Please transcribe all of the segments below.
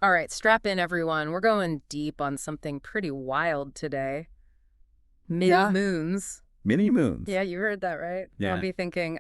All right, strap in, everyone. We're going deep on something pretty wild today. Mini Yeah. moons. Mini moons. Yeah, you heard that right. Yeah. I'll be thinking,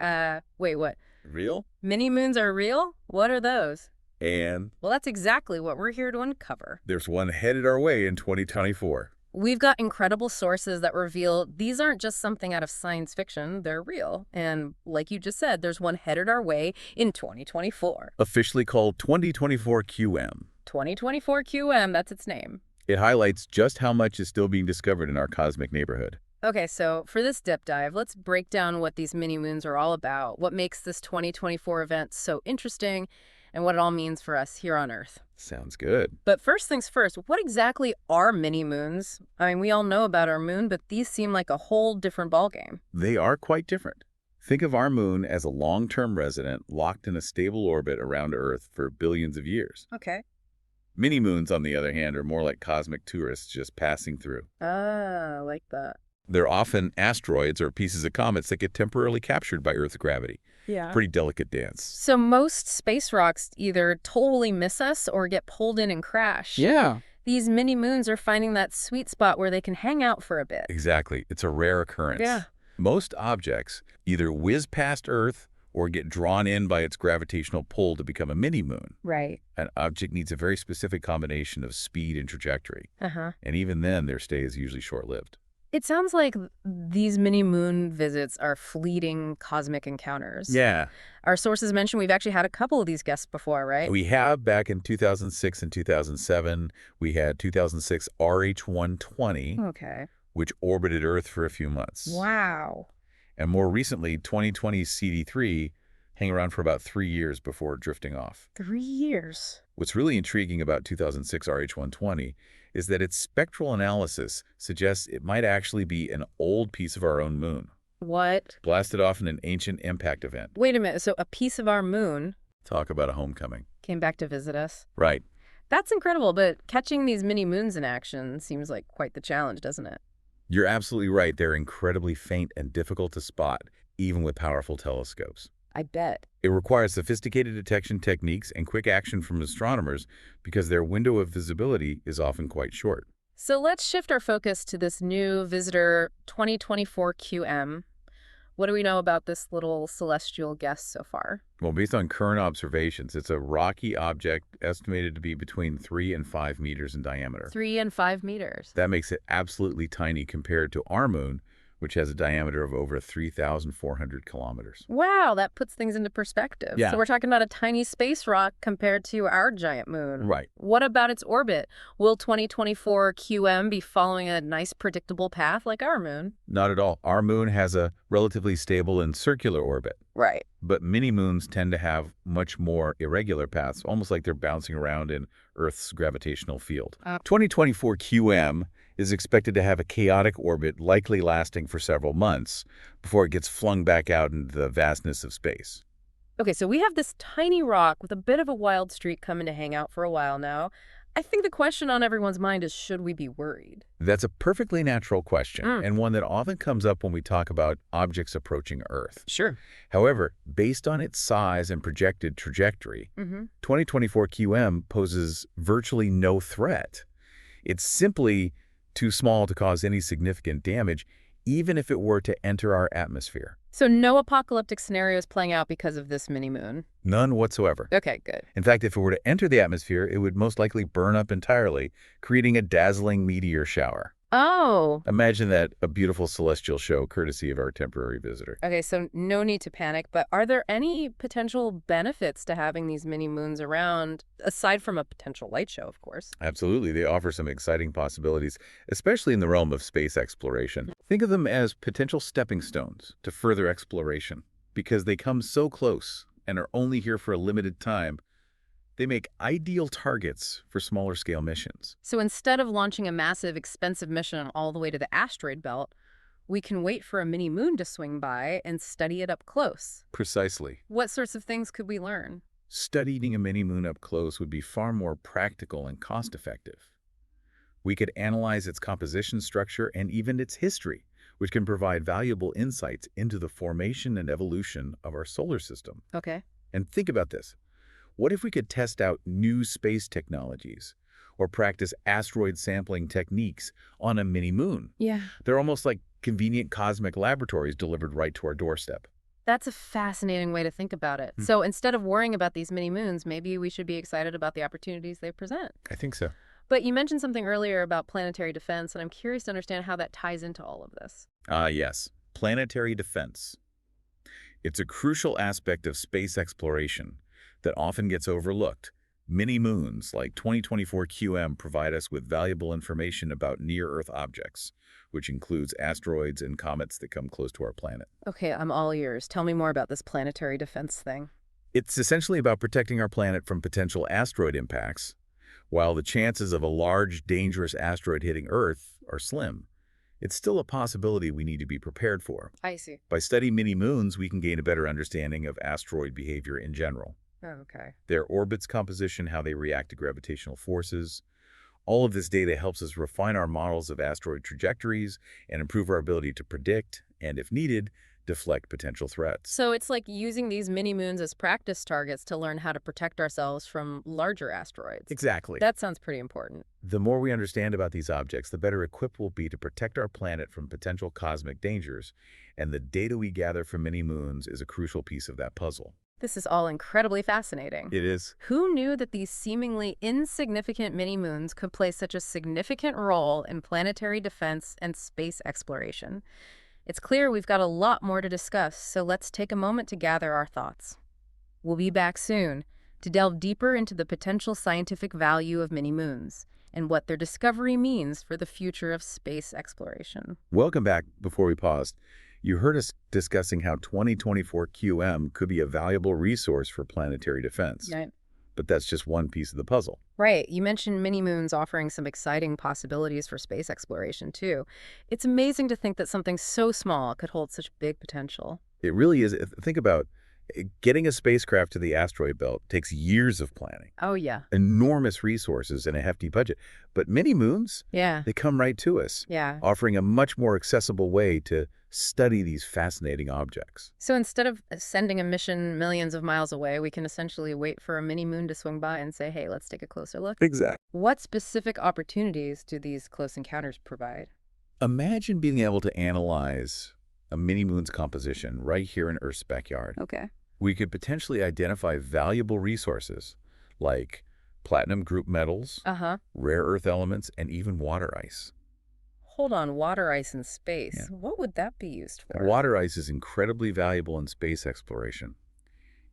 wait, what? Real? Mini moons are real? What are those? And Well, that's exactly what we're here to uncover. there's one headed our way in 2024. We've got incredible sources that reveal these aren't just something out of science fiction, they're real. And like you just said, there's one headed our way in 2024. Officially called 2024 QM. 2024 QM, that's its name. It highlights just how much is still being discovered in our cosmic neighborhood. Okay, so for this dip dive, let's break down what these mini moons are all about, what makes this 2024 event so interesting, and what it all means for us here on Earth. Sounds good. But first things first, what exactly are mini moons? I mean, we all know about our moon, but these seem like a whole different ballgame. They are quite different. Think of our moon as a long-term resident locked in a stable orbit around Earth for billions of years. Okay. Mini moons, on the other hand, are more like cosmic tourists just passing through. Ah, I like that. They're often asteroids or pieces of comets that get temporarily captured by Earth's gravity. Yeah. Pretty delicate dance. So most space rocks either totally miss us or get pulled in and crash. Yeah. These mini moons are finding that sweet spot where they can hang out for a bit. Exactly. It's a rare occurrence. Yeah. Most objects either whiz past Earth or get drawn in by its gravitational pull to become a mini-moon. Right. An object needs a very specific combination of speed and trajectory, Uh-huh. and even then their stay is usually short-lived. It sounds like these mini moon visits are fleeting cosmic encounters. Yeah. Our sources mention we've actually had a couple of these guests before, right? We have back in 2006 and 2007, we had 2006 RH-120, Okay. which orbited Earth for a few months. Wow. And more recently, 2020 CD3 hang around for about 3 years before drifting off. 3 years. What's really intriguing about 2006 RH-120 is that its spectral analysis suggests it might actually be an old piece of our own moon, What? blasted off in an ancient impact event. Wait a minute. So a piece of our moon Talk about a homecoming. came back to visit us? Right. That's incredible, but catching these mini moons in action seems like quite the challenge, doesn't it? You're absolutely right. They're incredibly faint and difficult to spot, even with powerful telescopes. I bet. It requires sophisticated detection techniques and quick action from astronomers because their window of visibility is often quite short. So let's shift our focus to this new visitor 2024 QM. What do we know about this little celestial guest so far? Well, based on current observations, it's a rocky object estimated to be between 3 and 5 meters in diameter. 3 and 5 meters. That makes it absolutely tiny compared to our moon, which has a diameter of over 3,400 kilometers. Wow, that puts things into perspective. Yeah. So we're talking about a tiny space rock compared to our giant moon. Right. What about its orbit? Will 2024 QM be following a nice predictable path like our moon? Not at all. Our moon has a relatively stable and circular orbit, Right. but mini-moons tend to have much more irregular paths, almost like they're bouncing around in Earth's gravitational field. 2024 QM is expected to have a chaotic orbit likely lasting for several months before it gets flung back out into the vastness of space. Okay, so we have this tiny rock with a bit of a wild streak coming to hang out for a while now. I think the question on everyone's mind is, should we be worried? That's a perfectly natural question, Mm. and one that often comes up when we talk about objects approaching Earth. Sure. However, based on its size and projected trajectory, Mm-hmm. 2024 QM poses virtually no threat. It's simply too small to cause any significant damage, even if it were to enter our atmosphere. So no apocalyptic scenarios playing out because of this mini moon. None whatsoever. Okay, good. In fact, if it were to enter the atmosphere, it would most likely burn up entirely, creating a dazzling meteor shower. Oh, Imagine that, a beautiful celestial show courtesy of our temporary visitor. okay, so no need to panic, but are there any potential benefits to having these mini moons around, aside from a potential light show, of course? Absolutely, they offer some exciting possibilities, especially in the realm of space exploration. Think of them as potential stepping stones to further exploration. Because they come so close and are only here for a limited time, they make ideal targets for smaller scale missions. So instead of launching a massive, expensive mission all the way to the asteroid belt, we can wait for a mini moon to swing by and study it up close. Precisely. What sorts of things could we learn? Studying a mini-moon up close would be far more practical and cost-effective. We could analyze its composition structure and even its history, which can provide valuable insights into the formation and evolution of our solar system. Okay. And think about this. What if we could test out new space technologies or practice asteroid sampling techniques on a mini-moon? Yeah. They're almost like convenient cosmic laboratories delivered right to our doorstep. That's a fascinating way to think about it. Hmm. So instead of worrying about these mini moons, maybe we should be excited about the opportunities they present. I think so. But you mentioned something earlier about planetary defense, and I'm curious to understand how that ties into all of this. Yes. Planetary defense. It's a crucial aspect of space exploration that often gets overlooked. Mini-moons like 2024 QM provide us with valuable information about near-Earth objects, which includes asteroids and comets that come close to our planet. Okay, I'm all ears. Tell me more about this planetary defense thing. It's essentially about protecting our planet from potential asteroid impacts. While the chances of a large, dangerous asteroid hitting Earth are slim, it's still a possibility we need to be prepared for. I see. By studying mini-moons, we can gain a better understanding of asteroid behavior in general. Oh, okay. Their orbits composition, how they react to gravitational forces. All of this data helps us refine our models of asteroid trajectories and improve our ability to predict, and if needed, deflect potential threats. So it's like using these mini moons as practice targets to learn how to protect ourselves from larger asteroids. Exactly. That sounds pretty important. The more we understand about these objects, the better equipped we'll be to protect our planet from potential cosmic dangers, and the data we gather from mini-moons is a crucial piece of that puzzle. This is all incredibly fascinating. It is. Who knew that these seemingly insignificant mini-moons could play such a significant role in planetary defense and space exploration? It's clear we've got a lot more to discuss, so let's take a moment to gather our thoughts. We'll be back soon to delve deeper into the potential scientific value of mini-moons and what their discovery means for the future of space exploration. Welcome back. Before we paused, you heard us discussing how 2024 QM could be a valuable resource for planetary defense. Right. But that's just one piece of the puzzle. Right. You mentioned mini-moons offering some exciting possibilities for space exploration, too. It's amazing to think that something so small could hold such big potential. It really is. Think about getting a spacecraft to the asteroid belt takes years of planning, Oh, yeah. enormous resources, and a hefty budget. But mini-moons, Yeah. they come right to us, Yeah. offering a much more accessible way to study these fascinating objects. So instead of sending a mission millions of miles away, we can essentially wait for a mini-moon to swing by and say, hey, let's take a closer look. Exactly. What specific opportunities do these close encounters provide? Imagine being able to analyze a mini-moon's composition right here in Earth's backyard. Okay. We could potentially identify valuable resources like platinum group metals, Uh-huh. rare earth elements, and even water ice. Hold on, water ice in space. Yeah. What would that be used for? Water ice is incredibly valuable in space exploration.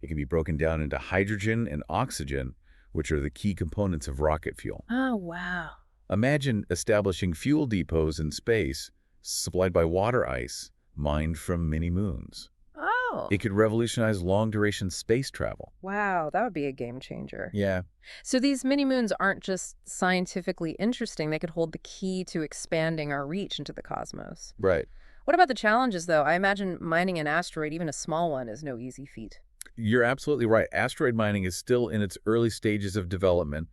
It can be broken down into hydrogen and oxygen, which are the key components of rocket fuel. Oh, wow. Imagine establishing fuel depots in space supplied by water ice mined from mini-moons. Oh. It could revolutionize long-duration space travel. Wow, that would be a game changer. Yeah. So these mini-moons aren't just scientifically interesting, they could hold the key to expanding our reach into the cosmos. Right. What about the challenges, though? I imagine mining an asteroid, even a small one, is no easy feat. You're absolutely right. Asteroid mining is still in its early stages of development,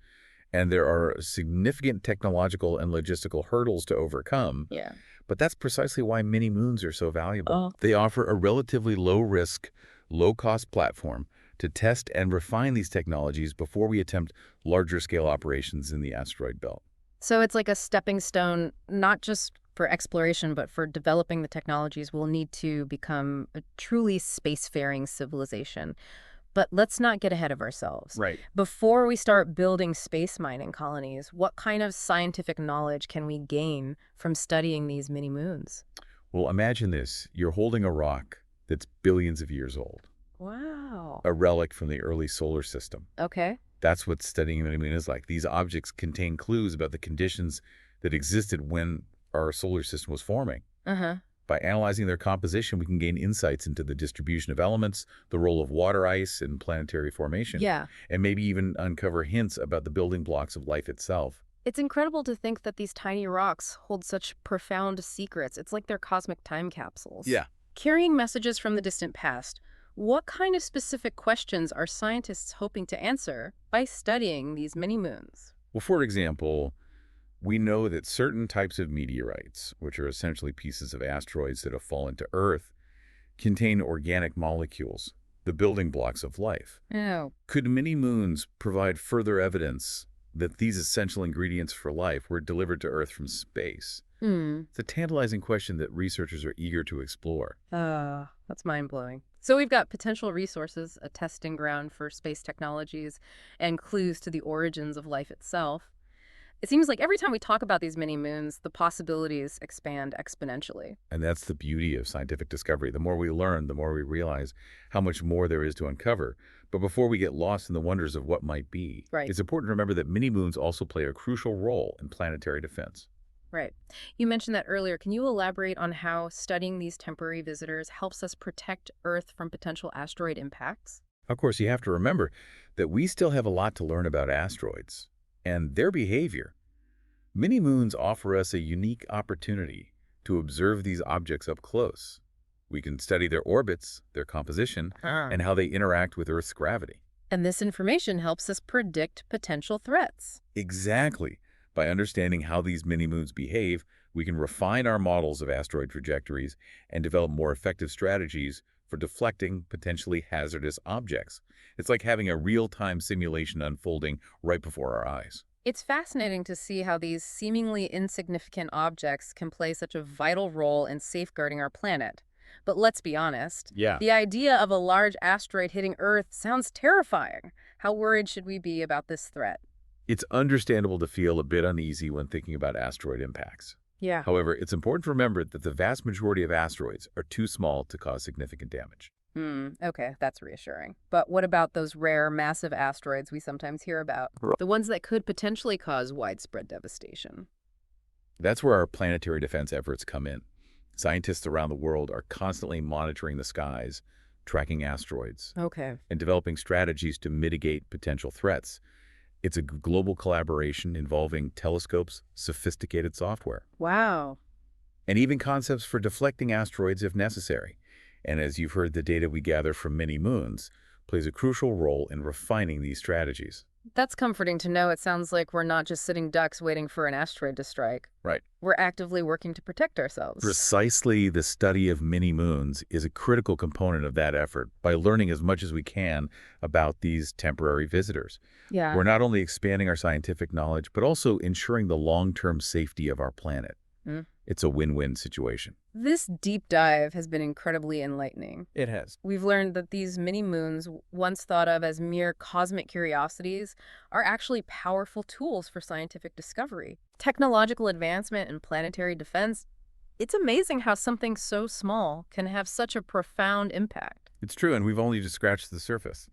and there are significant technological and logistical hurdles to overcome. Yeah. But that's precisely why mini-moons are so valuable. Oh. They offer a relatively low-risk, low-cost platform to test and refine these technologies before we attempt larger-scale operations in the asteroid belt. So it's like a stepping stone, not just for exploration, but for developing the technologies we'll need to become a truly spacefaring civilization. But let's not get ahead of ourselves. Right. Before we start building space mining colonies, what kind of scientific knowledge can we gain from studying these mini-moons? Well, imagine this. You're holding a rock that's billions of years old, Wow. a relic from the early solar system. Okay. That's what studying a mini-moon is like. These objects contain clues about the conditions that existed when our solar system was forming. Uh-huh. By analyzing their composition, we can gain insights into the distribution of elements, the role of water ice in planetary formation, Yeah. and maybe even uncover hints about the building blocks of life itself. It's incredible to think that these tiny rocks hold such profound secrets. It's like they're cosmic time capsules. Carrying messages from the distant past, what kind of specific questions are scientists hoping to answer by studying these mini-moons? Well, for example, we know that certain types of meteorites, which are essentially pieces of asteroids that have fallen to Earth, contain organic molecules, the building blocks of life. Oh, Could mini-moons provide further evidence that these essential ingredients for life were delivered to Earth from space? hmm. It's a tantalizing question that researchers are eager to explore. That's mind-blowing. So we've got potential resources, a testing ground for space technologies, and clues to the origins of life itself. It seems like every time we talk about these mini moons, the possibilities expand exponentially. And that's the beauty of scientific discovery. The more we learn, the more we realize how much more there is to uncover. But before we get lost in the wonders of what might be, Right. it's important to remember that mini-moons also play a crucial role in planetary defense. Right. You mentioned that earlier. Can you elaborate on how studying these temporary visitors helps us protect Earth from potential asteroid impacts? Of course, you have to remember that we still have a lot to learn about asteroids and their behavior. Mini-moons offer us a unique opportunity to observe these objects up close. We can study their orbits, their composition, and how they interact with Earth's gravity. And this information helps us predict potential threats. Exactly. By understanding how these mini-moons behave, we can refine our models of asteroid trajectories and develop more effective strategies for deflecting potentially hazardous objects. It's like having a real-time simulation unfolding right before our eyes. It's fascinating to see how these seemingly insignificant objects can play such a vital role in safeguarding our planet. But let's be honest, Yeah. the idea of a large asteroid hitting Earth sounds terrifying. How worried should we be about this threat? It's understandable to feel a bit uneasy when thinking about asteroid impacts. Yeah. However, it's important to remember that the vast majority of asteroids are too small to cause significant damage. Okay, that's reassuring. But what about those rare, massive asteroids we sometimes hear about? Right. The ones that could potentially cause widespread devastation. That's where our planetary defense efforts come in. Scientists around the world are constantly monitoring the skies, tracking asteroids, Okay. and developing strategies to mitigate potential threats. It's a global collaboration involving telescopes, sophisticated software, Wow. and even concepts for deflecting asteroids if necessary. And as you've heard, the data we gather from mini-moons plays a crucial role in refining these strategies. That's comforting to know. It sounds like we're not just sitting ducks waiting for an asteroid to strike. Right. We're actively working to protect ourselves. Precisely, the study of mini-moons is a critical component of that effort by learning as much as we can about these temporary visitors. Yeah. We're not only expanding our scientific knowledge, but also ensuring the long-term safety of our planet. Mm. It's a win-win situation. This deep dive has been incredibly enlightening. It has. We've learned that these mini moons, once thought of as mere cosmic curiosities, are actually powerful tools for scientific discovery. Technological advancement and planetary defense. It's amazing how something so small can have such a profound impact. It's true, and we've only just scratched the surface.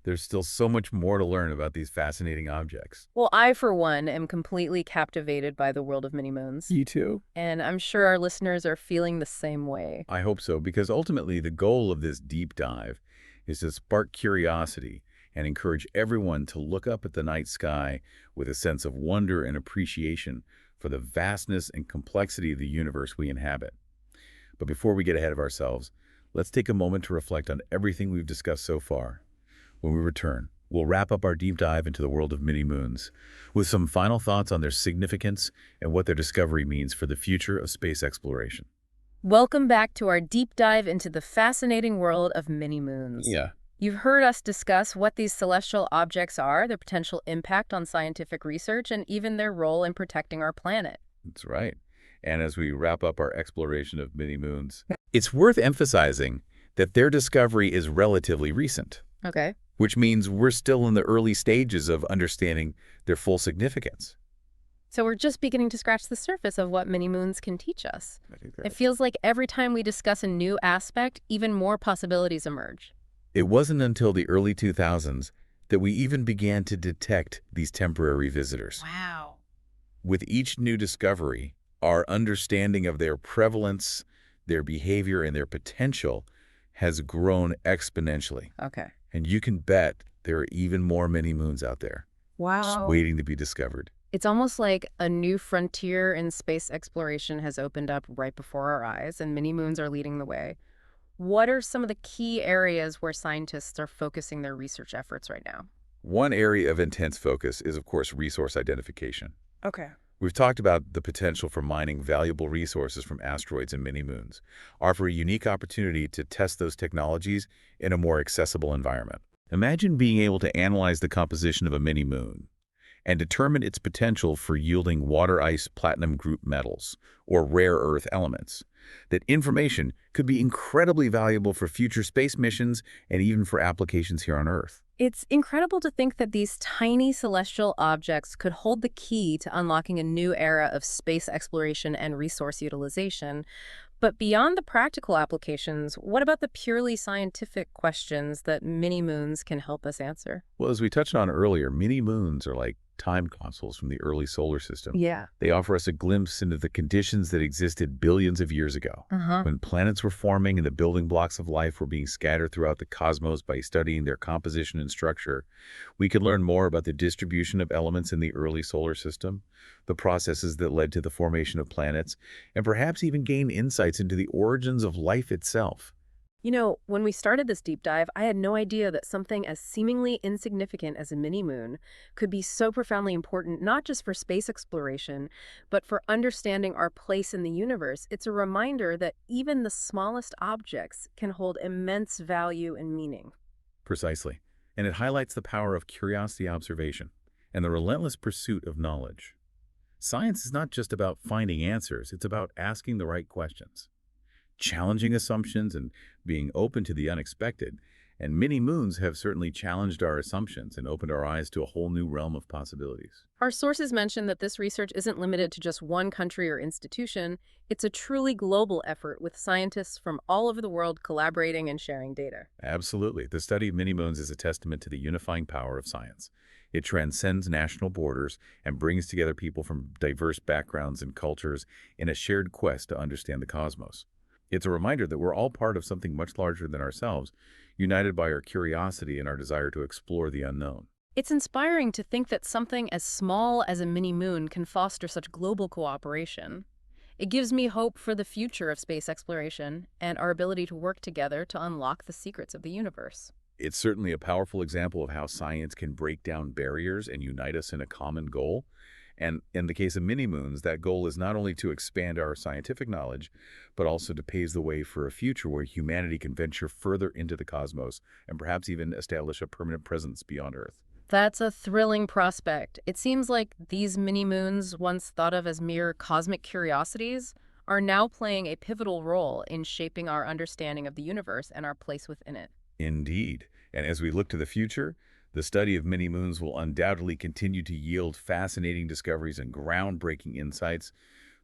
There's still so much more to learn about these fascinating objects. Well, I, for one, am completely captivated by the world of mini moons. You too? And I'm sure our listeners are feeling the same way. I hope so, because ultimately the goal of this deep dive is to spark curiosity and encourage everyone to look up at the night sky with a sense of wonder and appreciation for the vastness and complexity of the universe we inhabit. But before we get ahead of ourselves, let's take a moment to reflect on everything we've discussed so far. When we return, we'll wrap up our deep dive into the world of mini-moons with some final thoughts on their significance and what their discovery means for the future of space exploration. Welcome back to our deep dive into the fascinating world of mini moons. Yeah. You've heard us discuss what these celestial objects are, their potential impact on scientific research, and even their role in protecting our planet. That's right. And as we wrap up our exploration of mini-moons, it's worth emphasizing that their discovery is relatively recent, Okay. which means we're still in the early stages of understanding their full significance. So we're just beginning to scratch the surface of what mini moons can teach us. It feels like every time we discuss a new aspect, even more possibilities emerge. It wasn't until the early 2000s that we even began to detect these temporary visitors. Wow. With each new discovery, our understanding of their prevalence, their behavior, and their potential has grown exponentially. Okay. And you can bet there are even more mini-moons out there just Wow. waiting to be discovered. It's almost like a new frontier in space exploration has opened up right before our eyes, and mini moons are leading the way. What are some of the key areas where scientists are focusing their research efforts right now? One area of intense focus is, of course, resource identification. Okay. We've talked about the potential for mining valuable resources from asteroids and mini-moons, offer a unique opportunity to test those technologies in a more accessible environment. Imagine being able to analyze the composition of a mini-moon and determine its potential for yielding water-ice platinum group metals or rare earth elements. That information could be incredibly valuable for future space missions and even for applications here on Earth. It's incredible to think that these tiny celestial objects could hold the key to unlocking a new era of space exploration and resource utilization. But beyond the practical applications, what about the purely scientific questions that mini-moons can help us answer? Well, as we touched on earlier, mini-moons are like time capsules from the early solar system. Yeah. They offer us a glimpse into the conditions that existed billions of years ago, Uh-huh. when planets were forming and the building blocks of life were being scattered throughout the cosmos. By studying their composition and structure, we could learn more about the distribution of elements in the early solar system, the processes that led to the formation of planets, and perhaps even gain insights into the origins of life itself. You know, when we started this deep dive, I had no idea that something as seemingly insignificant as a mini-moon could be so profoundly important, not just for space exploration, but for understanding our place in the universe. It's a reminder that even the smallest objects can hold immense value and meaning. Precisely. And it highlights the power of curiosity observation and the relentless pursuit of knowledge. Science is not just about finding answers, it's about asking the right questions, challenging assumptions, and being open to the unexpected. And mini-moons have certainly challenged our assumptions and opened our eyes to a whole new realm of possibilities. Our sources mention that this research isn't limited to just one country or institution. It's a truly global effort with scientists from all over the world collaborating and sharing data. Absolutely. The study of mini-moons is a testament to the unifying power of science. It transcends national borders and brings together people from diverse backgrounds and cultures in a shared quest to understand the cosmos. It's a reminder that we're all part of something much larger than ourselves, united by our curiosity and our desire to explore the unknown. It's inspiring to think that something as small as a mini-moon can foster such global cooperation. It gives me hope for the future of space exploration and our ability to work together to unlock the secrets of the universe. It's certainly a powerful example of how science can break down barriers and unite us in a common goal. And in the case of mini-moons, that goal is not only to expand our scientific knowledge, but also to pave the way for a future where humanity can venture further into the cosmos and perhaps even establish a permanent presence beyond Earth. That's a thrilling prospect. It seems like these mini-moons, once thought of as mere cosmic curiosities, are now playing a pivotal role in shaping our understanding of the universe and our place within it. Indeed. And as we look to the future, the study of mini-moons will undoubtedly continue to yield fascinating discoveries and groundbreaking insights.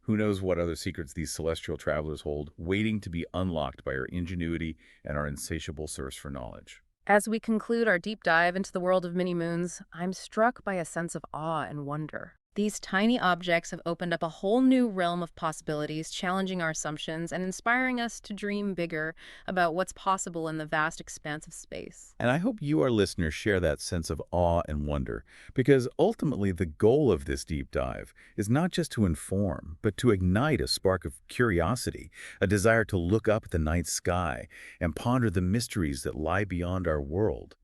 Who knows what other secrets these celestial travelers hold, waiting to be unlocked by our ingenuity and our insatiable thirst for knowledge. As we conclude our deep dive into the world of mini-moons, I'm struck by a sense of awe and wonder. These tiny objects have opened up a whole new realm of possibilities, challenging our assumptions and inspiring us to dream bigger about what's possible in the vast expanse of space. And I hope you, our listeners, share that sense of awe and wonder, because ultimately the goal of this deep dive is not just to inform, but to ignite a spark of curiosity, a desire to look up at the night sky and ponder the mysteries that lie beyond our world.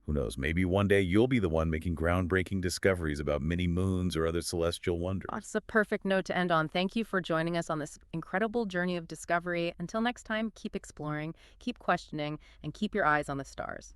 Who knows, maybe one day you'll be the one making groundbreaking discoveries about mini-moons or other celestial wonders. That's a perfect note to end on. Thank you for joining us on this incredible journey of discovery. Until next time, keep exploring, keep questioning, and keep your eyes on the stars.